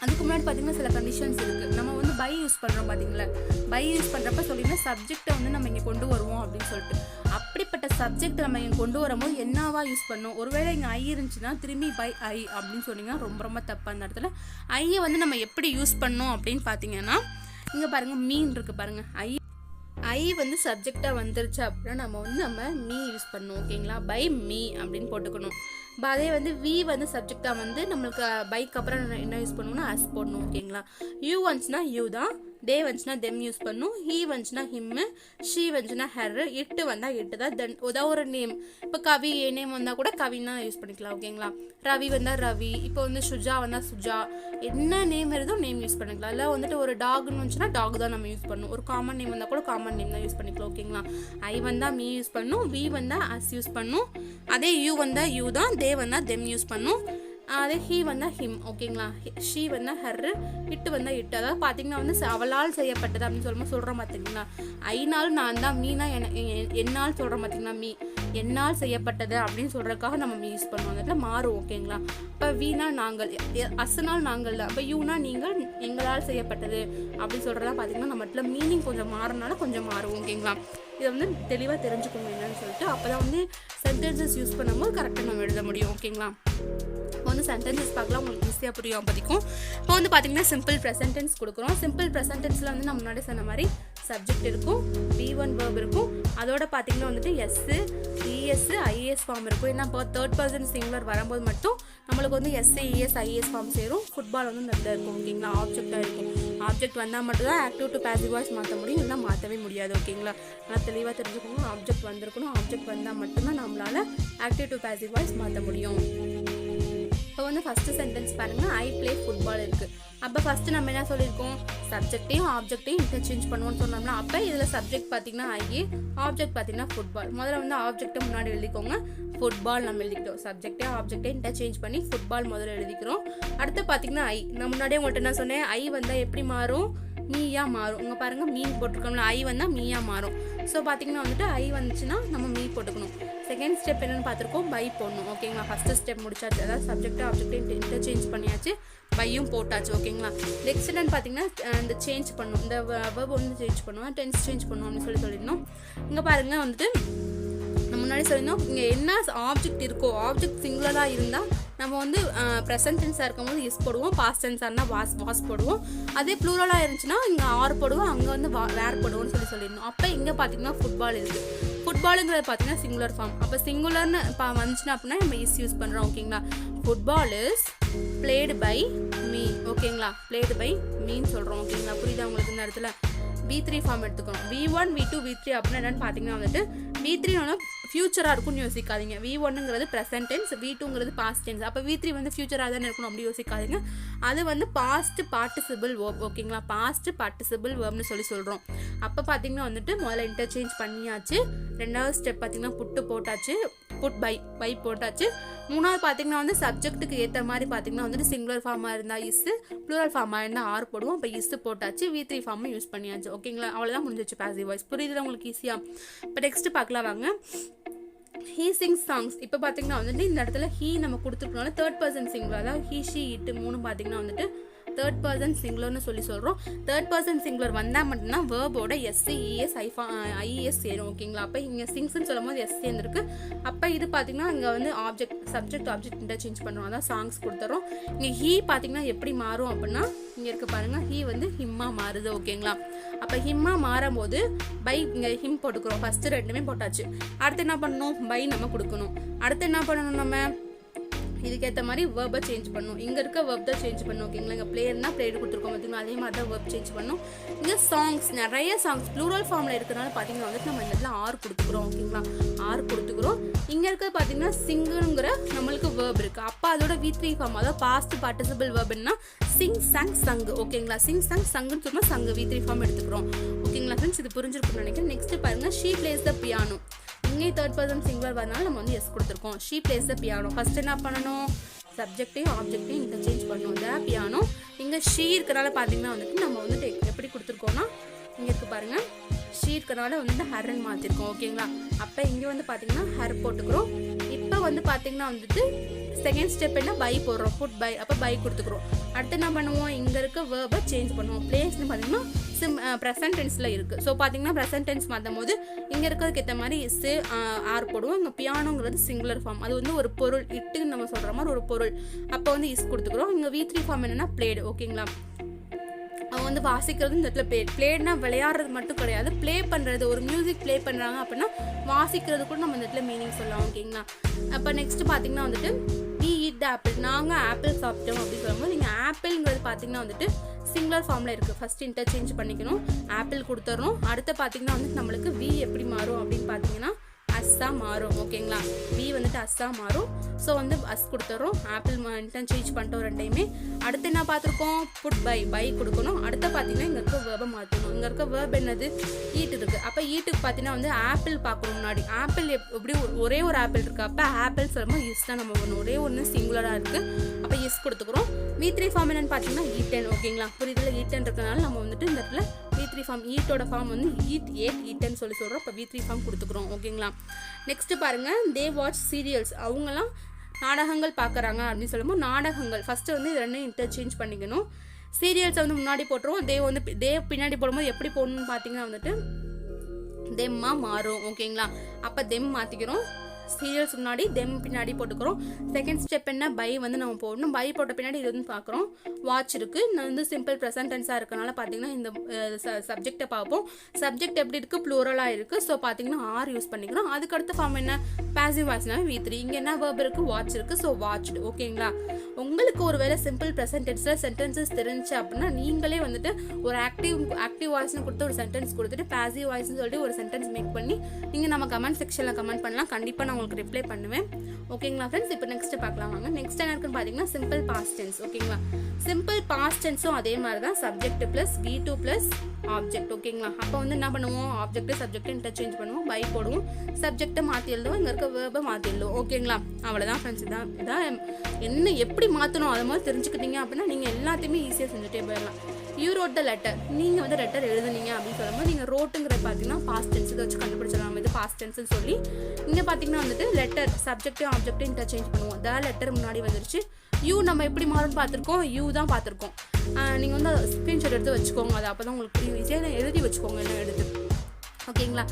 அதுக்கு முன்னாடி பார்த்தீங்கன்னா சில கண்டிஷன்ஸ் இருக்குது. நம்ம வந்து பை யூஸ் பண்ணுறோம் பார்த்தீங்களா, பை யூஸ் பண்ணுறப்ப சொல்லிங்கன்னா சப்ஜெக்டை வந்து நம்ம இங்கே கொண்டு வருவோம் அப்படின்னு சொல்லிட்டு. அப்படிப்பட்ட சப்ஜெக்ட் நம்ம இங்கே கொண்டு வரும்போது என்னவா யூஸ் பண்ணோம், ஒருவேளை இங்கே ஐ இருந்துச்சுன்னா திரும்பி பை ஐ அப்படின்னு சொன்னீங்கன்னா ரொம்ப ரொம்ப தப்பு. அந்த இடத்துல ஐயை வந்து நம்ம எப்படி யூஸ் பண்ணோம் அப்படின்னு பார்த்தீங்கன்னா இங்கே பாருங்கள் மீன் இருக்குது பாருங்கள், ஐ வந்து சப்ஜெக்டாக வந்துருச்சு அப்படின்னா நம்ம மீ யூஸ் பண்ணுவோம். ஓகேங்களா, பை மீ அப்படின்னு போட்டுக்கணும். அதே வந்து வி வந்து சப்ஜெக்டாக வந்து நம்மளுக்கு பைக் அப்புறம் என்ன யூஸ் பண்ணுவோம்னா அஸ் போடணும். ஓகேங்களா, யூ வந்துச்சுன்னா யூ தான், டே வந்துச்சுன்னா தெம் யூஸ் பண்ணும், ஹீ வந்துச்சுன்னா ஹிம்மு, ஷீ வந்துச்சுன்னா ஹெர், இட்டு வந்தால் இட்டு தான். தென் ஏதாவது ஒரு நேம், இப்போ கவி ஏ நேம் வந்தால் கூட கவின்னா யூஸ் பண்ணிக்கலாம். ஓகேங்களா, ரவி வந்தால் ரவி, இப்போ வந்து சுஜா வந்தால் சுஜா, என்ன நேம் வருதோ நேம் யூஸ் பண்ணிக்கலாம். இல்லை வந்துட்டு ஒரு டாக்னு வந்துச்சுன்னா டாக் தான் நம்ம யூஸ் பண்ணணும். ஒரு காமன் நேம் வந்தால் கூட காமன் நேம் தான் யூஸ் பண்ணிக்கலாம். ஓகேங்களா, ஐ வந்தால் மீ யூஸ் பண்ணும், வி வந்தால் அஸ் யூஸ் பண்ணும், அதே யூ வந்தால் யூ தான், தே வந்தால் தெம் யூஸ் பண்ணும், அதே ஹீ வந்தால் ஹிம். ஓகேங்களா, ஷீ வந்தால் ஹர், இட்டு வந்தால் இட்டு. அதாவது பார்த்தீங்கன்னா வந்து அவளால் செய்யப்பட்டது அப்படின்னு சொல்கிறோம் பார்த்தீங்களா. ஐநாள் நான் தான், மீனா என்னால் சொல்கிறோம் பார்த்தீங்களா, மீ என்னால் செய்யப்பட்டது அப்படின்னு சொல்கிறதுக்காக நம்ம மீ யூஸ் பண்ணுவோம். அதில் மாறும். ஓகேங்களா, இப்போ வீணா நாங்கள், அசனால் நாங்கள், அப்போ யூனா நீங்கள் எங்களால் செய்யப்பட்டது அப்படின்னு சொல்கிறதா பார்த்தீங்கன்னா நம்ம இடத்துல மீனிங் கொஞ்சம் மாறினால கொஞ்சம் மாறும். ஓகேங்களா, இதை வந்து தெளிவாக தெரிஞ்சுக்கோங்க என்னன்னு சொல்லிட்டு. அப்போ தான் வந்து சென்டென்சஸ் யூஸ் பண்ணும்போது கரெக்டாக நம்ம எழுத முடியும். ஓகேங்களா, இப்போ வந்து சென்டென்சஸ் பார்க்கலாம், உங்களுக்கு ஈஸியாக புரியும் அப்போதைக்கும். இப்போ வந்து பார்த்தீங்கன்னா சிம்பிள் ப்ரெசன்ட் டென்ஸ் கொடுக்குறோம். சிம்பிள் ப்ரெசன்ட் டென்ஸில் வந்து நம்ம முன்னாடி சொன்ன மாதிரி சப்ஜெக்ட் இருக்கும், V1 verb இருக்கும். அதோட பார்த்தீங்கன்னா வந்துட்டு S, ES, IS ஃபார்ம் இருக்கும். ஏன்னா இப்போ தேர்ட் பர்சன் சிங்குலர் வரும்போது மட்டும் நம்மளுக்கு வந்து S, ES, IS ஃபார்ம் சேரும். ஃபுட்பால் வந்து நல்லா இருக்கும் ஓகேங்களா, ஆப்ஜெக்டாக இருக்கும். ஆப்ஜெக்ட் வந்தால் மட்டும் தான் ஆக்டிவ் டு பேசிவ் வாய்ஸ் மாற்ற முடியும், இல்லைனா மாற்றவே முடியாது ஓகேங்களா. நல்லா தெளிவாக தெரிஞ்சுக்கோங்க. ஆப்ஜெக்ட் வந்திருக்கணும், ஆப்ஜெக்ட் வந்தால் மட்டும்தான் நம்மளால் ஆக்டிவ் டு பேசிவ் வாய்ஸ் மாற்ற முடியும். இப்போ வந்து ஃபஸ்ட்டு சென்டென்ஸ் பாருங்கள், ஐ ப்ளே ஃபுட்பால் இருக்குது. அப்போ ஃபஸ்ட்டு நம்ம என்ன சொல்லியிருக்கோம், சப்ஜெக்டையும் ஆப்ஜெக்டையும் இன்டர்சேஞ்ச் பண்ணுவோம்னு சொன்னோம்னா, அப்போ இதில் சப்ஜெக்ட் பார்த்தீங்கன்னா ஐ, ஆப்ஜெக்ட் பார்த்தீங்கன்னா ஃபுட்பால். முதல்ல வந்து ஆப்ஜெக்ட்டை முன்னாடி எழுதிக்கோங்க, ஃபுட்பால் நம்ம எழுதிக்கிட்டோம். சப்ஜெக்டே ஆப்ஜெக்டே இன்டர்சேஞ்ச் பண்ணி ஃபுட்பால் முதல்ல எழுதிக்கிறோம். அடுத்து பார்த்தீங்கன்னா ஐ, நான் முன்னாடியே உங்கள்கிட்ட என்ன சொன்னேன், ஐ வந்தால் எப்படி மாறும், மீயா மாறும். இங்கே பாருங்கள் மீன் போட்டிருக்கோம்ல, ஐ வந்தால் மீயா மாறும். ஸோ பார்த்தீங்கன்னா வந்துட்டு ஐ வந்துச்சுன்னா நம்ம மீ போட்டுக்கணும். செகண்ட் ஸ்டெப் என்னென்னு பார்த்துருக்கோம், பை போடணும் ஓகேங்களா. ஃபஸ்ட்டு ஸ்டெப் முடிச்சாச்சு, அதாவது சப்ஜெக்ட்டு ஆப்ஜெக்டை இன்டர்சேஞ்ச் பண்ணியாச்சு, பையும் போட்டாச்சு ஓகேங்களா. நெக்ஸ்ட் என்னன்னு பார்த்தீங்கன்னா இந்த சேஞ்ச் பண்ணும், இந்த வெர்ப் வந்து சேஞ்ச் பண்ணுவோம், டென்ஸ் சேஞ்ச் பண்ணுவோம் அப்படின்னு சொல்லியிருந்தோம். இங்கே பாருங்கள் வந்துட்டு நம்ம முன்னாடி சொல்லியிருந்தோம், இங்கே என்ன ஆப்ஜெக்ட் இருக்கோ, ஆப்ஜெக்ட் சிங்குலராக இருந்தால் நம்ம வந்து ப்ரெசன்ட் டென்ஸாக இருக்கும்போது எஸ் போடுவோம், பாஸ்ட் டென்ஸாக இருந்தால் வாஸ் போடுவோம். அதே ப்ளூரலாக இருந்துச்சுன்னா இங்கே ஆர் போடுவோம், அங்கே வந்து வேர் போடுவோம்னு சொல்லியிருந்தோம். அப்போ இங்கே பார்த்தீங்கன்னா ஃபுட்பால் இருக்குது. ஃபுட்பாலுங்கிறது பார்த்தீங்கன்னா சிங்குலர் ஃபார்ம். அப்போ சிங்குலர்னு வந்துச்சுன்னா அப்படின்னா நம்ம இஸ் யூஸ் பண்ணுறோம் ஓகேங்களா. Football is played by me ஓகேங்களா, பிளேடு பை மீன்னு சொல்கிறோம் ஓகேங்களா. புரியுதா உங்களுக்கு? இந்த இடத்துல V3 ஃபார்ம் எடுத்துக்கணும். V1, V2, V3 அப்படின்னு என்னென்னு பார்த்தீங்கன்னா வந்துட்டு V3 ஃபியூச்சராக இருக்கும்னு யோசிக்காதீங்க. V1ங்கிறது ப்ரெசன்ட் டென்ஸ், V2ங்கிறது பாஸ்ட் டென்ஸ். அப்போ V3 வந்து ஃபியூச்சராக தானே இருக்கணும் அப்படி யோசிக்காதீங்க. அது வந்து பாஸ்ட் பார்ட்டிசிபிள் வேர்ப் ஓகேங்களா, பாஸ்ட் பார்ட்டிசிபிள் வேர்ப்னு சொல்கிறோம். அப்போ பார்த்தீங்கன்னா வந்துட்டு முதல்ல இன்டர்சேஞ்ச் பண்ணியாச்சு. ரெண்டாவது ஸ்டெப் பார்த்தீங்கன்னா புட்டு போட்டாச்சு, புட் பை போட்டாச்சு. மூணாவது பார்த்தீங்கன்னா வந்து சப்ஜெக்ட்டுக்கு ஏற்ற மாதிரி பார்த்தீங்கன்னா வந்துட்டு சிங்குலர் ஃபார்மாக இருந்தால் இஸ், ப்ளூரல் ஃபார்மாக இருந்தால் ஆர் போடுவோம். இப்போ இஸ் போட்டாச்சு, V3 ஃபார்மை யூஸ் பண்ணியாச்சு ஓகேங்களா. அவ்வளோதான் முடிஞ்சிச்சு பேசிவ் வாய்ஸ். புரியுதுல உங்களுக்கு ஈஸியாக? இப்போ நெக்ஸ்ட் பார்க்கலாம் வாங்க. He sings songs. இப்போ பார்த்தீங்கன்னா வந்துட்டு இந்த இடத்துல ஹீ நம்ம கொடுத்துருக்கனால தேர்ட் பர்சன் சிங்குலர், அதாவது ஹீ, ஷீ, இட்டு மூணு பார்த்தீங்கன்னா வந்துட்டு தேர்ட் பர்சன் சிங்குலர்னு சொல்கிறோம். தேர்ட் பர்சன் சிங்குலர் வந்தால் மட்டும்தான் வேர்போட எஸ், இஎஸ், ஐஎஸ் சேரும் ஓகேங்களா. அப்போ இங்கே சிங்ஸ்ன்னு சொல்லும் போது எஸ் சேர்ந்துருக்கு. அப்போ இது பார்த்தீங்கன்னா இங்கே வந்து சப்ஜெக்ட் ஆப்ஜெக்ட் இன்டர்சேஞ்ச் பண்ணுறோம், அதான் சாங்ஸ் கொடுத்துறோம். இங்கே ஹீ பார்த்தீங்கன்னா எப்படி மாறும் அப்படின்னா இங்கே இருக்க பாருங்கள், ஹீ வந்து ஹிம்மா மாறுது ஓகேங்களா. அப்போ ஹிம்மா மாறும் போது பை இங்கே ஹிம் போட்டுக்கிறோம். ஃபஸ்ட்டு ரெண்டுமே போட்டாச்சு. அடுத்து என்ன பண்ணணும், பை நம்ம கொடுக்கணும். அடுத்து என்ன பண்ணணும், நம்ம இதுக்கேற்ற மாதிரி வேர்பை சேஞ்ச் பண்ணணும். இங்கே இருக்க வேர்ப் தான் சேஞ்ச் பண்ணணும் ஓகேங்களா. இங்கே பிளேயர்னா பிளேயர் கொடுத்துருக்கோம் பார்த்தீங்கன்னா, அதே மாதிரி தான் வேர்ப் சேஞ்ச் பண்ணணும். இங்கே சாங்ஸ், நிறைய சாங்ஸ் ப்ளூரல் ஃபார்மில் இருக்கிறனால பார்த்தீங்கன்னா வந்துட்டு நம்ம இந்த இடத்துல ஆர் கொடுத்துக்கிறோம் ஓகேங்களா, ஆர் கொடுத்துக்கிறோம். இங்கே இருக்க பார்த்தீங்கன்னா சிங்குங்கிற நம்மளுக்கு வேர்ப் இருக்குது. அப்போ அதோட V3 ஃபார்ம், அதாவது பாஸ்ட் பார்ட்டிசிபிள் வேர்ப்னா சிங், சங், சங்கு ஓகேங்களா. சிங், சங், சங்குன்னு சொன்னால் சங்கு V3 ஃபார்ம் எடுத்துக்கிறோம் ஓகேங்களா ஃப்ரெண்ட்ஸ். இது புரிஞ்சிருக்குன்னு நினைக்கிறேன். நெக்ஸ்ட் பாருங்கள், ஷீ பிளேஸ் த பியானோ. இங்கே தேர்ட் பர்சன் சிங்குலர் வரனால நம்ம வந்து எஸ் கொடுத்துருக்கோம். She place the piano. First என்ன பண்ணணும், சப்ஜெக்டையும் ஆப்ஜெக்டையும் இன்டர்சேஞ்ச் பண்ணணும். த பியானோ. இங்கே ஷீ இருக்கிறனால பார்த்தீங்கன்னா வந்துட்டு நம்ம வந்துட்டு எப்படி கொடுத்துருக்கோம்னா இங்கே இருக்கு பாருங்கள், ஷீ இருக்கிறனால வந்துட்டு ஹர்ன்னு மாற்றிருக்கோம் ஓகேங்களா. அப்போ இங்கே வந்து பார்த்தீங்கன்னா ஹர் போட்டுக்கிறோம். இப்போ வந்து பார்த்தீங்கன்னா வந்துட்டு செகண்ட் ஸ்டெப் என்ன, பை போடுறோம், புட் பை. அப்போ பை கொடுத்துக்கிறோம். அடுத்து என்ன பண்ணுவோம், இங்கே இருக்க வேர்பை சேஞ்ச் பண்ணுவோம். பிளேஸ்னு பார்த்தீங்கன்னா ப்ரெசன்ட் டென்ஸில் இருக்குது. ஸோ பார்த்தீங்கன்னா ப்ரெசன்ட் டென்ஸ் மாற்றும் போது இங்கே இருக்கிறதுக்கு ஏற்ற மாதிரி இஸ், ஆர் போடுவோம். இங்கே பியானோங்கிறது சிங்குலர் ஃபார்ம், அது வந்து ஒரு பொருள், இட்டுன்னு நம்ம சொல்கிற மாதிரி ஒரு பொருள். அப்போ வந்து இஸ் கொடுத்துக்கிறோம். இங்கே V3 ஃபார்ம் என்னென்னா பிளேடு ஓகேங்களா. அவங்க வந்து வாசிக்கிறது இந்த இடத்துல பிளேட்னா விளையாடுறது மட்டும் கிடையாது, ப்ளே பண்ணுறது. ஒரு மியூசிக் ப்ளே பண்ணுறாங்க அப்படின்னா வாசிக்கிறது கூட நம்ம இந்த இடத்துல மீனிங் சொல்லலாம் ஓகேங்களா. அப்போ நெக்ஸ்ட் பார்த்தீங்கன்னா வந்துட்டு வி ஈட் த ஆப்பிள், நாங்கள் ஆப்பிள் சாப்பிட்டோம் அப்படின்னு சொல்லும்போது நீங்கள் ஆப்பிள்ங்கிறது பார்த்தீங்கன்னா வந்துட்டு சிங்குலர் ஃபார்மில் இருக்குது. ஃபஸ்ட் இன்டர்சேஞ்ச் பண்ணிக்கணும், ஆப்பிள் கொடுத்துட்றோம். அடுத்து பார்த்தீங்கன்னா வந்துட்டு நம்மளுக்கு வி எப்படி மாறும் அப்படின்னு பார்த்தீங்கன்னா அஸ்ஸா மாறும் ஓகேங்களா. வி வந்துட்டு அஸ்ஸா மாறும். ஸோ வந்து அஸ் கொடுத்துறோம், ஆப்பிள் இன்டர்சேஞ்ச் பண்ணிட்டோம் ரெண்டையுமே. அடுத்து என்ன பார்த்துருக்கோம், புட் பை கொடுக்கணும். அடுத்து பார்த்தீங்கன்னா இங்கே இருக்க வேர்பை மாற்றணும். இங்கே இருக்க வேர்ப் என்னது, ஈட் இருக்குது. அப்போ ஈட்டுக்கு பார்த்தீங்கன்னா வந்து ஆப்பிள் பார்க்கணும். முன்னாடி ஆப்பிள் எப்படி ஒரே ஒரு ஆப்பிள் இருக்குது, அப்போ ஆப்பிள் சொல்லும்போது இஸ் தான் நம்ம பண்ணணும். ஒரே ஒன்று சிங்குலராக இருக்குது, அப்போ இஸ் கொடுத்துக்கிறோம். V3 ஃபார்ம் என்னன்னு பார்த்தீங்கன்னா ஈட்டன் ஓகேங்களா. புரியுதுல, ஈட்டன் இருக்கிறனால நம்ம வந்துட்டு இந்த இடத்துல V3 ஃபார்ம், ஈட்டோட ஃபார்ம் வந்து ஈட்டன் சொல்கிறோம். இப்போ V3 ஃபார்ம் கொடுத்துக்கிறோம் ஓகேங்களா. நெக்ஸ்ட் பாருங்க, தே வாட்ச் சீரியல்ஸ். அவங்களாம் நாடகங்கள் பார்க்குறாங்க அப்படின்னு சொல்லும்போது நாடகங்கள் ஃபஸ்ட்டு வந்து இது ரெண்டையும் இன்டர்சேஞ்ச் பண்ணிக்கணும். சீரியல்ஸை வந்து முன்னாடி போட்டுருவோம், தே பின்னாடி போடும்போது எப்படி போடணும்னு பார்த்தீங்கன்னா வந்துட்டு தெம்மா மாறும் ஓகேங்களா. அப்போ தெம் மாற்றிக்கிறோம். சீரியல்ஸ் முன்னாடி தெம் பின்னாடி போட்டுக்கிறோம். செகண்ட் ஸ்டெப் என்ன, பை வந்து நம்ம போடணும். பை போட்ட பின்னாடி இது வந்து பார்க்குறோம் வாட்ச் இருக்கு. நான் வந்து சிம்பிள் ப்ரெசன்ட் டென்ஸாக இருக்கனால பார்த்தீங்கன்னா இந்த சப்ஜெக்டை பார்ப்போம். சப்ஜெக்ட் எப்படி இருக்குது, ப்ளூரலாக இருக்குது. ஸோ பார்த்தீங்கன்னா ஆர் யூஸ் பண்ணிக்கிறோம். அதுக்கடுத்த ஃபார்ம் என்ன, பாசிவ் வாய்ஸ்னாவே V3. இங்கே என்ன வேர்ப் இருக்குது, வாட்ச் இருக்குது. So watched. ஓகேங்களா. உங்களுக்கு ஒரு வேளை சிம்பிள் ப்ரெசன்ட் டென்ஸில் சென்டென்சஸ் தெரிஞ்சு அப்படின்னா நீங்களே வந்துட்டு ஒரு ஆக்டிவ் வாய்ஸ்னு கொடுத்து ஒரு சென்டென்ஸ் கொடுத்துட்டு பாசிவ் வாய்ஸ்னு சொல்லிட்டு ஒரு சென்டென்ஸ் மேக் பண்ணி நீங்கள் நம்ம கமெண்ட் செக்ஷனில் கமெண்ட் பண்ணலாம். கண்டிப்பாக நான் உங்களுக்கு ரிப்ளை பண்ணுவேன். ஓகேங்களா ஃப்ரெண்ட்ஸ். இப்போ நெக்ஸ்ட் பார்க்கலாம் வாங்க. நெக்ஸ்ட் என்ன இருக்குன்னு பார்த்தீங்கன்னா சிம்பிள் பாஸ்ட் டென்ஸ். ஓகேங்களா. சிம்பிள் பாஸ்ட் டென்ஸும் அதே மாதிரி தான், subject plus V2 plus object. ஓகேங்களா. அப்போ வந்து என்ன பண்ணுவோம், ஆப்ஜெக்ட் சப்ஜெக்ட் இன்டர்சேஞ்ச் பண்ணுவோம், பை போடுவோம், சப்ஜெக்டை மாற்றி எழுதுவோம், இங்கே இருக்க வேர்பை மாற்றி எழுதுவோம். ஓகேங்களா. அவ்வளோதான் ஃப்ரெண்ட்ஸ். இதான் என்ன எப்படி மாற்றணும் அதை மாதிரி தெரிஞ்சுக்கிட்டீங்க அப்படின்னா நீங்கள் எல்லாத்தையுமே ஈஸியாக செஞ்சுட்டே போயிடலாம். யூ ரோட் த லெட்டர், நீங்கள் வந்து லெட்டர் எழுதுனீங்க அப்படின்னு சொல்லும்போது நீங்கள் ரோட்டுங்கிற பார்த்தீங்கன்னா பாஸ்ட் டென்ஸ் இதை வச்சு கண்டுபிடிச்சிடலாம். இது பாஸ்ட் டென்ஸ்னு சொல்லி இங்கே பார்த்தீங்கன்னா வந்துட்டு லெட்டர் சப்ஜெக்டையும் ஆப்ஜெக்டையும் இன்டர்சேஞ்ச் பண்ணுவோம். த லெட்டர் முன்னாடி வந்துருச்சு. யூ நம்ம எப்படி மாறும்னு பார்த்துருக்கோம், யூ தான் பார்த்துருக்கோம். நீங்கள் வந்து ஸ்க்ரீன்ஷாட் எடுத்து வச்சுக்கோங்க, அது அப்போ தான் உங்களுக்கு புரியும். ஈஸியாக எழுதி வச்சுக்கோங்க என்ன எடுத்து. ஓகேங்களா.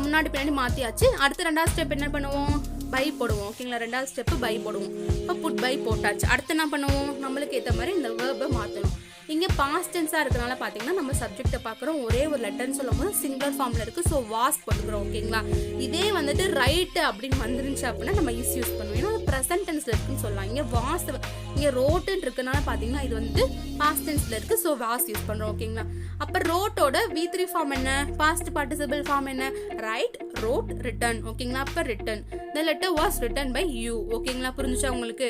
முன்னாடி பின்னாடி மாற்றியாச்சு. அடுத்து ரெண்டாவது ஸ்டெப் என்ன பண்ணுவோம், பை போடுவோம். ஓகேங்களா. ரெண்டாவது ஸ்டெப்பு பை போடுவோம். இப்போ புட் பை போட்டாச்சு. அடுத்து என்ன பண்ணுவோம், நம்மளுக்கு ஏற்ற மாதிரி இந்த வேர்பை மாற்றணும். இங்கே பாஸ்ட் டென்ஸாக இருக்கிறனால பார்த்தீங்கன்னா நம்ம சப்ஜெக்டை பார்க்குறோம், ஒரே ஒரு லெட்டர்னு சொல்லும் போது சிங்குலர் ஃபார்மில் இருக்குது. ஸோ வாஸ் போட்டுக்கிறோம். ஓகேங்களா. இதே வந்துட்டு ரைட்டு அப்படின்னு வந்துருந்துச்சு அப்படின்னா நம்ம யூஸ் பண்ணுவோம். ஏன்னா ப்ரெசன்ட் டென்ஸில் இருக்குன்னு சொல்லலாம். இங்கே வாஸ், இங்கே ரோட்டுன்னு இருக்கனால பார்த்தீங்கன்னா இது வந்து பாஸ்ட் டென்ஸில் இருக்குது. ஸோ வாஸ் யூஸ் பண்ணுறோம். ஓகேங்களா. அப்போ ரோட்டோட V3 ஃபார்ம் என்ன, பாஸ்ட் பார்ட்டிசிபிள் ஃபார்ம் என்ன, ரைட், ரோட், ரிட்டன். ஓகேங்களா. அப்போ written, the letter was written by you. ஓகேங்களா. புரிஞ்சுச்சா உங்களுக்கு.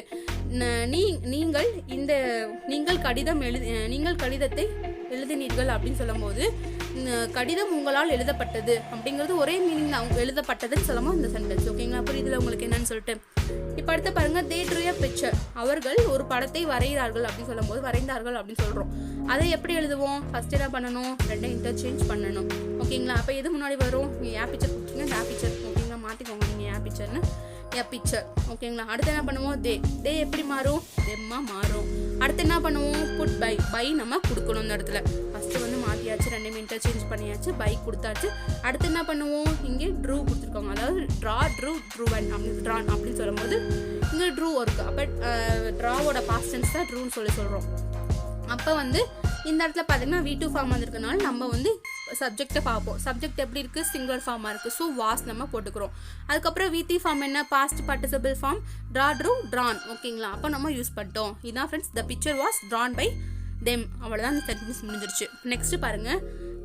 நீங்கள் கடிதத்தை எழுதினீர்கள் அப்படின்னு சொல்லும் போது கடிதம் உங்களால் எழுதப்பட்டது அப்படிங்கிறது ஒரே மீனிங் தான். அவங்க எழுதப்பட்டதுன்னு சொல்லும்போது இந்த சென்டென்ஸ். ஓகேங்களா. புரியுதுல உங்களுக்கு என்னன்னு சொல்லிட்டு. இப்போ அடுத்து பாருங்க, தே ட்ரூ எ பிக்சர், அவர்கள் ஒரு படத்தை வரைகிறார்கள் அப்படின்னு சொல்லும் போது வரைந்தார்கள் அப்படின்னு சொல்றோம். அதை எப்படி எழுதுவோம், ஃபர்ஸ்ட் என்ன பண்ணணும், ரெண்டை இன்டர்சேஞ்ச் பண்ணணும். ஓகேங்களா. அப்போ எது முன்னாடி வரும், நீங்கள் ஏ பிக்சர் கொடுத்தீங்க, ஏ பிக்சர். ஓகேங்களா. மாற்றிக்கோங்க நீங்கள் ஏ பிக்சர்னு, ஏ பிக்சர். ஓகேங்களா. அடுத்து என்ன பண்ணுவோம், தே எப்படி மாறும், தெம்மா மாறும். அடுத்து என்ன பண்ணுவோம், புட் பை நம்ம கொடுக்கணும். இந்த இடத்துல ஃபர்ஸ்ட் வந்து மாற்றியாச்சு, ரெண்டுமே இன்டர்சேஞ்ச் பண்ணியாச்சு, பை கொடுத்தாச்சு. அடுத்து என்ன பண்ணுவோம், இங்கே ட்ரூ கொடுத்துருக்கோங்க, அதாவது ட்ரூவன் அப்படின்னு சொல்லும்போது இங்கே ட்ரூ இருக்கு. அப்போ ட்ராவோட பாஸ்ட் டென்ஸ் தான் ட்ரூன்னு சொல்கிறோம். அப்போ வந்து இந்த இடத்துல பார்த்தீங்கன்னா V2 ஃபார்ம் வந்திருக்கனால நம்ம வந்து சப்ஜெக்டை பார்ப்போம். சப்ஜெக்ட் எப்படி இருக்குது, சிங்குலர் ஃபார்மாக இருக்குது. ஸோ வாஸ் நம்ம போட்டுக்கிறோம். அதுக்கப்புறம் V3 ஃபார்ம் என்ன, பாஸ்ட் பார்ட்டிசிபிள் ஃபார்ம், ட்ரான். ஓகேங்களா. அப்போ நம்ம யூஸ் பண்ணிட்டோம். இதான் friends, the picture was drawn by them. அவ்வளோதான் இந்த சென்டென்ஸ் முடிஞ்சிருச்சு. நெக்ஸ்ட் பாருங்க,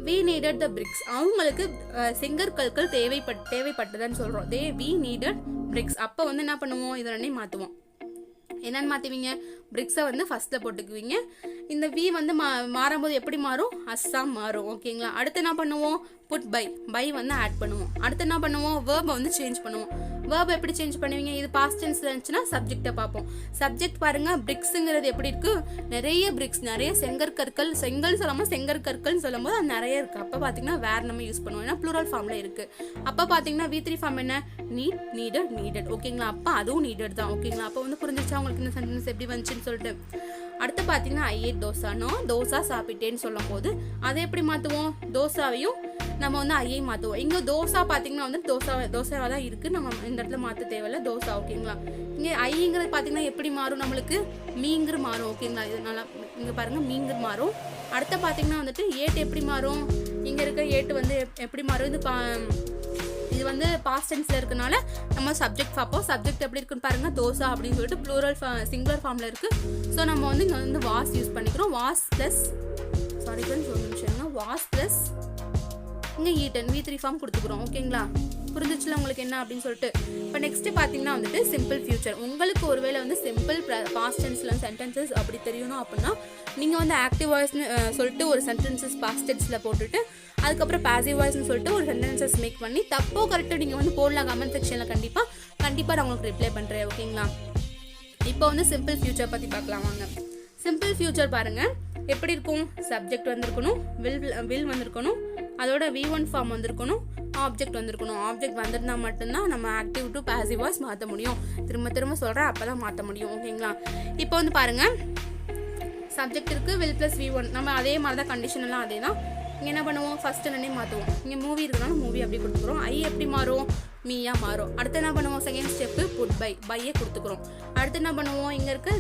we needed the bricks, அவங்களுக்கு செங்கற்கற்கள் தேவைப்பட்டதுன்னு சொல்கிறோம். we needed bricks. அப்போ வந்து என்ன பண்ணுவோம், இதை ரெண்டையும் மாற்றுவோம். என்னன்னு மாற்றுவீங்க, பிரிக்ஸை வந்து ஃபஸ்ட்டில் போட்டுக்குவீங்க. இந்த வி வந்து மாறும்போது எப்படி மாறும், அஸ்ஸாம் மாறும். ஓகேங்களா. அடுத்து என்ன பண்ணுவோம், புட் பை வந்து ஆட் பண்ணுவோம். அடுத்து என்ன பண்ணுவோம், வேர்பை வந்து சேஞ்ச் பண்ணுவோம். வேர்பை எப்படி சேஞ்ச் பண்ணுவீங்க, இது பாஸ்ட் டென்ஸ்ல இருந்துச்சுன்னா சப்ஜெக்டை பார்ப்போம். சப்ஜெக்ட் பாருங்க, பிரிக்ஸுங்கிறது எப்படி இருக்கு, நிறைய பிரிக்ஸ், நிறைய செங்கல் சொல்லாமல் செங்கற்கற்கள்னு சொல்லும் போது அது நிறைய இருக்கு. அப்போ பார்த்தீங்கன்னா வேற நம்ம யூஸ் பண்ணுவோம், ஏன்னா ப்ளூரல் ஃபார்ம்ல இருக்கு. அப்போ பார்த்தீங்கன்னா V3 ஃபார்ம் என்ன, நீடட். ஓகேங்களா. அப்போ அதுவும் நீடட் தான். ஓகேங்களா. அப்போ வந்து புரிஞ்சிச்சா உங்களுக்கு இந்த சென்டென்ஸ் எப்படி வந்துச்சுன்னு சொல்லிட்டு. அடுத்து பார்த்தீங்கன்னா I ate தோசா சாப்பிட்டேன்னு சொல்லும் போது அதை எப்படி மாற்றுவோம், தோசாவையும் நம்ம வந்து ஐயை மாற்றுவோம். இங்கே தோசா பார்த்தீங்கன்னா வந்து தோசாவாக தான் இருக்குது, நம்ம இந்த இடத்துல மாற்ற தேவையில்ல, தோசா. ஓகேங்களா. இங்கே ஐங்கிறது பார்த்தீங்கன்னா எப்படி மாறும், நம்மளுக்கு மீங்கர் மாறும். ஓகேங்களா. இதனால இங்கே பாருங்கள் மீங்கர் மாறும். அடுத்து பார்த்தீங்கன்னா வந்துட்டு ஏட்டு எப்படி மாறும், இங்கே இருக்க ஏட்டு வந்து எப்படி மாறும், இது வந்து பாஸ்ட் டென்ஸ்ல இருக்கனால நம்ம சப்ஜெக்ட் பார்ப்போம். சப்ஜெக்ட் எப்படி இருக்குன்னு பாருங்க, தோசா அப்படின்னு சொல்லிட்டு ப்ளூரல் சிங்குலர் ஃபார்ம்ல இருக்கு. ஸோ நம்ம வந்து இங்கே வந்து வாஸ் யூஸ் பண்ணிக்கிறோம். வாஸ் பிளஸ் இங்கே ஈட்டன் V3 ஃபார்ம் கொடுத்துக்கிறோம். ஓகேங்களா. புரிஞ்சிச்சுல உங்களுக்கு என்ன அப்படின்னு சொல்லிட்டு. இப்போ நெக்ஸ்ட் பார்த்தீங்கன்னா வந்துட்டு சிம்பிள் ஃபியூச்சர். உங்களுக்கு ஒருவேளை வந்து சிம்பிள் பாஸ்ட் டென்ஸ்ல சென்டென்சஸ் அப்படி தெரியணும் அப்படின்னா நீங்கள் வந்து ஆக்டிவ் வாய்ஸ்னு சொல்லிட்டு ஒரு சென்டென்சஸ் பாஸ்ட் டென்ஸில் போட்டுட்டு அதுக்கப்புறம் பாசிவ் வாய்ஸ்னு சொல்லிட்டு ஒரு சென்டென்சஸ் மேக் பண்ணி தப்போ கரெக்டாக நீங்கள் வந்து போடலாம் கமெண்ட் செக்ஷனில். கண்டிப்பாக நான் உங்களுக்கு ரிப்ளை பண்ணுறேன். ஓகேங்களா. இப்போ வந்து சிம்பிள் ஃபியூச்சர் பற்றி பார்க்கலாம் வாங்க. சிம்பிள் ஃபியூச்சர் பாருங்கள் எப்படி இருக்கும், சப்ஜெக்ட் வந்திருக்கணும், வில் வந்திருக்கணும், அதோட V1 ஃபார்ம் வந்திருக்கணும், ஆப்ஜெக்ட் வந்திருக்கணும். ஆப்ஜெக்ட் வந்திருந்தா மட்டும்தான் நம்ம ஆக்டிவ் டு பாசிவ் வாய்ஸ் மாற்ற முடியும். திரும்ப சொல்கிறேன், அப்போ தான் மாற்ற முடியும். ஓகேங்களா. இப்போ வந்து பாருங்கள், சப்ஜெக்ட் இருக்குது, வில் ப்ளஸ் V1, நம்ம அதே மாதிரி தான் கண்டிஷன் எல்லாம் அதே தான். இங்கே என்ன பண்ணுவோம், ஃபர்ஸ்ட் என்னன்னே மாற்றுவோம். இங்கே மூவி இருக்கிறனால மூவி அப்படி கொடுத்துக்கிறோம். ஐ எப்படி மாறும், மீயா மாறும். அடுத்து என்ன பண்ணுவோம், செகண்ட் ஸ்டெப்பு புட் பையை கொடுத்துக்கிறோம். அடுத்து என்ன பண்ணுவோம், இங்கே இருக்க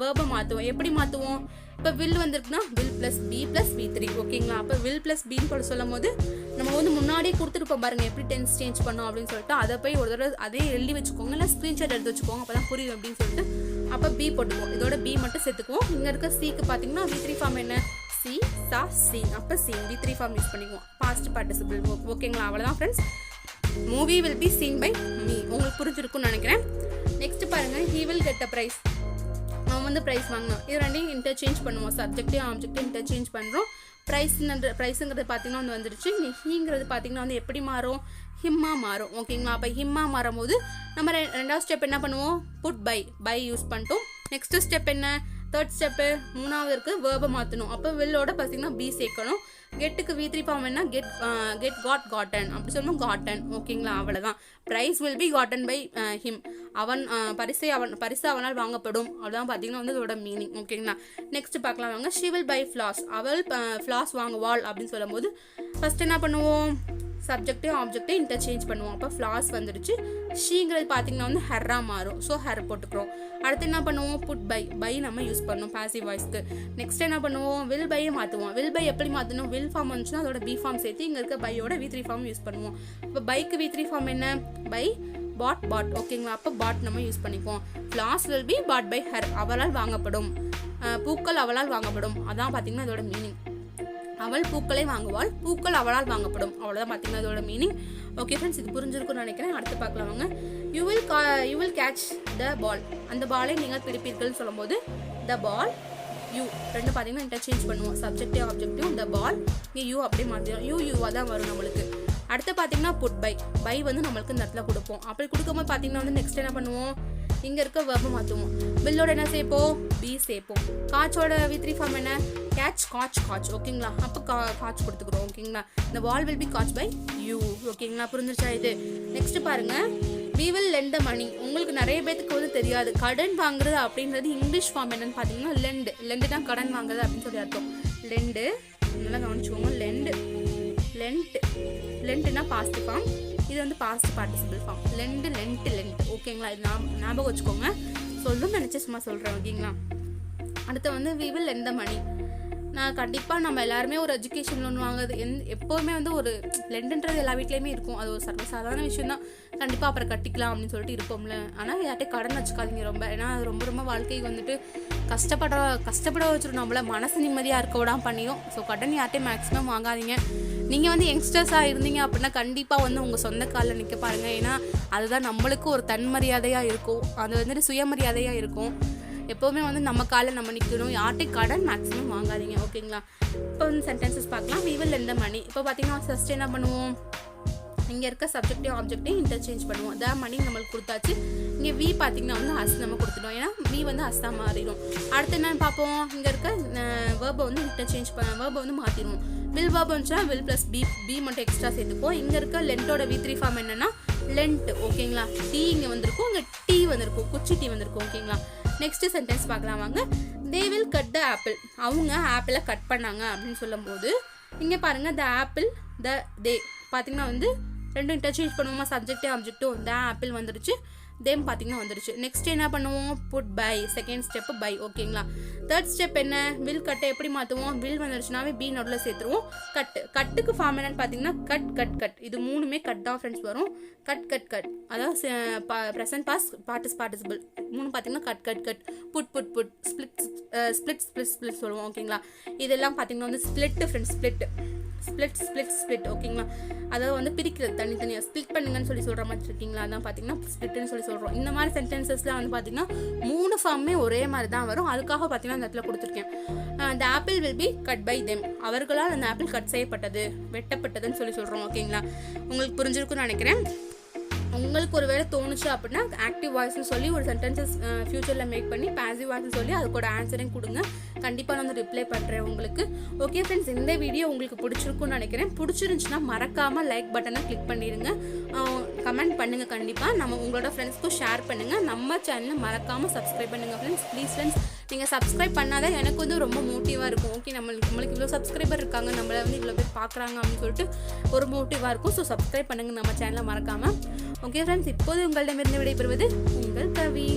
வேர்பை மாற்றுவோம். எப்படி மாற்றுவோம், இப்போ வில் வந்திருக்குன்னா will plus B plus V3 ஓகேங்களா. அப்போ வில் ப்ளஸ் பின்னு போட சொல்லும் போது நம்ம வந்து முன்னாடியே கொடுத்துருப்போம் பாருங்கள் எப்படி டென்ஸ் சேஞ்ச் பண்ணோம் அப்படின்னு சொல்லிட்டு அதை போய் ஒரு தடவை அதே எழுதி வச்சுக்கோங்க, இல்லை ஸ்க்ரீன்ஷாட் எடுத்து வச்சுக்கோங்க, அப்போ தான் புரியும் அப்படின்னு சொல்லிட்டு அப்போ பி போட்டுக்குவோம். இதோட பி மட்டும் சேர்த்துக்குவோம். இங்கே இருக்க சிக்கு பார்த்தீங்கன்னா V3 ஃபார்ம் என்ன, சி சா சீன். அப்போ சீன் V3 ஃபார்ம் யூஸ் பண்ணிக்குவோம், பாஸ்ட் பார்ட்டிசிபிள் ஓகேங்களா. அவ்வளோதான் friends, movie will be seen by me. உங்களுக்கு புரிஞ்சிருக்கும்னு நினைக்கிறேன். நெக்ஸ்ட் பாருங்கள், he will get a prize. அவன் வந்து ப்ரைஸ் வாங்கினான். இது ரெண்டையும் இன்டர்சேஞ்ச் பண்ணுவோம், சப்ஜெக்டையும் ஆப்ஜெக்டையும் இன்டர்சேஞ்ச் பண்ணுறோம். ப்ரைஸுங்கிறது பார்த்தீங்கன்னா வந்து வந்துருச்சு. ஹீங்கிறது பார்த்தீங்கன்னா வந்து எப்படி மாறும், ஹிம்மா மாறும் ஓகேங்களா. அப்போ ஹிம்மா மாறும் போது நம்ம ரெண்டாவது ஸ்டெப் என்ன பண்ணுவோம், புட் பை யூஸ் பண்ணிட்டோம். நெக்ஸ்ட் ஸ்டெப் என்ன, தேர்ட் ஸ்டெப்பு மூணாவது இருக்குது வேர்பை மாற்றணும். அப்போ வில்லோட பார்த்தீங்கன்னா பி சேர்க்கணும். கெட்டுக்கு V3 ஃபார்ம் என்ன, கெட் காட்டன் அப்படி சொல்லணும், காட்டன் ஓகேங்களா. அவ்வளோதான், prize will be gotten by him. அவன் பரிசு அவனால் வாங்கப்படும். அவ்வளோதான் பார்த்தீங்கன்னா வந்து இதோட மீனிங் ஓகேங்களா. நெக்ஸ்ட் பார்க்கலாம் வாங்க, ஷி வில் பை ஃப்ளாஸ். அவள் ஃப்ளாஸ் வாங்குவாள் அப்படின்னு சொல்லும் போது ஃபர்ஸ்ட் என்ன பண்ணுவோம், சப்ஜெக்டையும் ஆப்ஜெக்டையும் இன்டர்சேஞ்ச் பண்ணுவோம். அப்போ ஃப்ளாஸ் வந்துடுச்சு. ஷீங்கிறது பார்த்தீங்கன்னா வந்து ஹெர்ரா மாறும், ஸோ ஹெர் போட்டுக்கிறோம். அடுத்து என்ன பண்ணுவோம், புட் பை நம்ம யூஸ் பண்ணணும் பாசிவ் வாய்ஸ்க்கு. நெக்ஸ்ட் என்ன பண்ணுவோம், வில் பையை மாற்றுவோம். வில் பை எப்படி மாற்றணும், வில் ஃபார்ம் வந்துச்சுன்னா அதோட பி ஃபார்ம் சேர்த்து இங்கே இருக்க பையோட V3 ஃபார்ம் யூஸ் பண்ணுவோம். இப்போ பைக்கு V3 ஃபார்ம் என்ன, பை பாட் ஓகேங்களா. அப்போ பாட் நம்ம யூஸ் பண்ணிக்குவோம். Flowers will be bought by her, அவளால் வாங்கப்படும். பூக்கள் அவளால் வாங்கப்படும், அதான் பார்த்தீங்கன்னா அதோட மீனிங். அவள் பூக்களை வாங்குவாள், பூக்கள் அவளால் வாங்கப்படும். அவ்வளோதான் பார்த்தீங்கன்னா அதோட மீனிங். ஓகே ஃப்ரெண்ட்ஸ், இது புரிஞ்சிருக்கும்னு நினைக்கிறேன். அடுத்து பார்க்கலாம் வாங்க, யூ வில் கேட்ச் த பால். அந்த பாலை நீங்கள் பிடிப்பீர்கள்னு சொல்லும்போது த பால் யூ ரெண்டு பார்த்தீங்கன்னா இன்டர்சேஞ்ச் பண்ணுவோம், சப்ஜெக்டையும் ஆப்ஜெக்டையும். த பால் இங்கே யூ அப்படியே மாற்றிடும், யூவாக தான் வரும் நம்மளுக்கு. அடுத்து பார்த்தீங்கன்னா புட் பை வந்து நம்மளுக்கு இந்த இடத்துல கொடுப்போம். அப்படி கொடுக்கும்போது பார்த்தீங்கன்னா வந்து நெக்ஸ்ட் என்ன பண்ணுவோம், இங்கே இருக்க வெர்பை மாற்றுவோம். பில்லோட என்ன சேர்ப்போம், பி சேர்ப்போம். காட்சோட V3 ஃபார்ம் என்ன, காட்ச் ஓகேங்களா. அப்போ காட்ச் கொடுத்துக்கிறோம் ஓகேங்களா. இந்த ball will be catch by you ஓகேங்களா. புரிஞ்சிருச்சா இது. நெக்ஸ்ட் பாருங்க, we will lend the money. உங்களுக்கு நிறைய பேருக்கு வந்து தெரியாது, கடன் வாங்குறது அப்படின்றது இங்கிலீஷ் ஃபார்ம் என்னன்னு பார்த்தீங்கன்னா லெண்டுனா கடன் வாங்குறது அப்படின்னு சொல்லி அர்த்தம். லெண்டு நல்லா கவனிச்சுக்கோங்க, லெண்ட்னா பாஸ்ட் ஃபார்ம், இது வந்து பாஸ்ட் பார்ட்டிசிபிள் ஃபார்ம். லெண்ட் ஓகேங்களா. இது ஞாபகம் வச்சுக்கோங்க, சொல்லணும்னு நினச்சி சும்மா சொல்கிறேன் ஓகேங்களா. அடுத்து வந்து we will lend the money. நான் கண்டிப்பாக நம்ம எல்லாருமே ஒரு எஜுகேஷன் லோன் வாங்குறது எப்போவுமே வந்து ஒரு லெண்டுன்றது எல்லா வீட்லேயுமே இருக்கும். அது ஒரு சர்வசாதாரண விஷயம் தான். கண்டிப்பாக அப்புறம் கட்டிக்கலாம் அப்படின்னு சொல்லிட்டு இருப்போம்ல. ஆனால் யார்கிட்டையும் கடன் வச்சுக்காதீங்க ரொம்ப. ஏன்னா அது ரொம்ப வாழ்க்கைக்கு வந்துட்டு கஷ்டப்பட வச்சுரும், நம்மள மனசு நிம்மதியாக இருக்க விடாமல் பண்ணிடும். ஸோ கடன் யார்கிட்டையும் மேக்ஸிமம் வாங்காதீங்க. நீங்கள் வந்து யங்ஸ்டர்ஸாக இருந்தீங்க அப்படின்னா கண்டிப்பாக வந்து உங்கள் சொந்த காலில் நிற்க பாருங்கள். ஏன்னா அதுதான் நம்மளுக்கு ஒரு தன்மரியாதையாக இருக்கும், அது வந்துட்டு சுயமரியாதையாக இருக்கும். எப்போவுமே வந்து நம்ம காலில் நம்ம நிற்கணும். யார்கிட்டையும் கடன் மேக்ஸிமம் வாங்காதீங்க ஓகேங்களா. இப்போ வந்து சென்டென்சஸ் பார்க்கலாம். we will lend the money. இப்போ பார்த்தீங்கன்னா ஃபர்ஸ்ட் என்ன பண்ணுவோம், இங்கே இருக்க சப்ஜெக்டையும் ஆப்ஜெக்டையும் இன்டர்சேஞ்ச் பண்ணுவோம். த மணி நம்மளுக்கு கொடுத்தாச்சு. இங்கே வி பார்த்தீங்கன்னா வந்து அஸ் நம்ம கொடுத்துட்டோம், ஏன்னா வி வந்து அஸ்ஸா மாறிடும். அடுத்து என்னன்னு பார்ப்போம், இங்கே இருக்க வேர்பை வந்து இன்டர்சேஞ்ச் வேர்பை வந்து மாற்றிடுவோம். வில் வேர்பு வந்துச்சுன்னா வில் ப்ளஸ் பி மட்டும் எக்ஸ்ட்ரா சேர்த்துப்போம். இங்கே இருக்க லென்ட்டோட V3 ஃபார்ம் என்னன்னா லென்ட் ஓகேங்களா. டி இங்கே வந்திருக்கும், இங்கே டி வந்திருக்கும், குச்சி டி வந்திருக்கும் ஓகேங்களா. நெக்ஸ்ட் சென்டென்ஸ் பார்க்கலாம் வாங்க, they will cut the apple. அவங்க ஆப்பிளை கட் பண்ணாங்க அப்படின்னு சொல்லும் போது இங்கே பாருங்க, த ஆப்பிள் தே பார்த்தீங்கன்னா வந்து ரெண்டும் இன்டர்சேஞ்ச் பண்ணுவோமா, சப்ஜெக்டும் ஆப்ஜெக்டும். த ஆப்பிள் வந்துருச்சு, தேம் பார்த்தீங்கன்னா வந்துருச்சு. நெக்ஸ்ட் என்ன பண்ணுவோம், put by. Second step by ஓகேங்களா. தேர்ட் ஸ்டெப் என்ன, வில் கட்டை எப்படி மாற்றுவோம், வில் வந்துருச்சுனாவே பி நடுவில் சேர்த்துருவோம். கட்டுக்கு ஃபார்ம் என்னன்னு பார்த்தீங்கன்னா கட். இது மூணுமே கட் தான் ஃப்ரெண்ட்ஸ் வரும். கட் அதாவது ப்ரெசன்ட் பாஸ்ட் பார்ட்டிசிபிள் மூணு பார்த்தீங்கன்னா கட். புட் ஸ்பிளிட் சொல்லுவோம் ஓகேங்களா. இதெல்லாம் பார்த்தீங்கன்னா வந்து ஸ்பிளிட் ஃப்ரெண்ட்ஸ், ஸ்பிளிட் ஓகேங்களா. அதாவது வந்து பிரிக்கிறது, தனித்தனியாக ஸ்பிளிட் பண்ணுங்கன்னு சொல்லி சொல்கிற மாதிரி இருக்கீங்களா, அதான் பார்த்தீங்கன்னா ஸ்பிளிட்னு சொல்லி சொல்கிறோம். இந்த மாதிரி சென்டென்சஸ்லாம் வந்து பார்த்தீங்கன்னா மூணு ஃபார்மே ஒரே மாதிரி தான் வரும். அதுக்காக பார்த்தீங்கன்னா அந்த இடத்துல கொடுத்துருக்கேன். the apple will be cut by them. அவர்களால் அந்த ஆப்பிள் கட் செய்யப்பட்டது, வெட்டப்பட்டதுன்னு சொல்லி சொல்கிறோம் ஓகேங்களா. உங்களுக்கு புரிஞ்சிருக்குன்னு நினைக்கிறேன். உங்களுக்கு ஒரு வேளை தோணுச்சு அப்படின்னா ஆக்டிவ் வாய்ஸ்னு சொல்லி ஒரு சென்டென்சஸ் ஃபியூச்சரில் மேக் பண்ணி பாசிவ் வாய்ஸ்னு சொல்லி அதுக்கூட ஆன்சரையும் கொடுங்க. கண்டிப்பாக நான் வந்து ரிப்ளை பண்ணுறேன் உங்களுக்கு. ஓகே ஃப்ரெண்ட்ஸ், இந்த வீடியோ உங்களுக்கு பிடிச்சிருக்குன்னு நினைக்கிறேன். பிடிச்சிருந்துச்சுன்னா மறக்காமல் லைக் பட்டனை கிளிக் பண்ணிடுங்க. கமெண்ட் பண்ணுங்கள். கண்டிப்பாக நம்ம உங்களோட ஃப்ரெண்ட்ஸ்க்கும் ஷேர் பண்ணுங்கள். நம்ம சேனலை மறக்காமல் சப்ஸ்கிரைப் பண்ணுங்கள் ஃப்ரெண்ட்ஸ். ப்ளீஸ் ஃப்ரெண்ட்ஸ், நீங்கள் சப்ஸ்கிரைப் பண்ணாதான் எனக்கு வந்து ரொம்ப மோட்டிவாக இருக்கும். ஓகே, நம்மளுக்கு இவ்வளோ சப்ஸ்கிரைபர் இருக்காங்க, நம்மளை வந்து இவ்வளோ பேர் பார்க்குறாங்க அப்படின்னு சொல்லிட்டு ஒரு மோட்டிவாக இருக்கும். ஸோ சப்ஸ்கிரைப் பண்ணுங்கள் நம்ம சேனலை மறக்காமல். ஓகே ஃப்ரெண்ட்ஸ், இப்போது உங்களிடமிருந்து விடைபெறுவது உங்கள் கவி.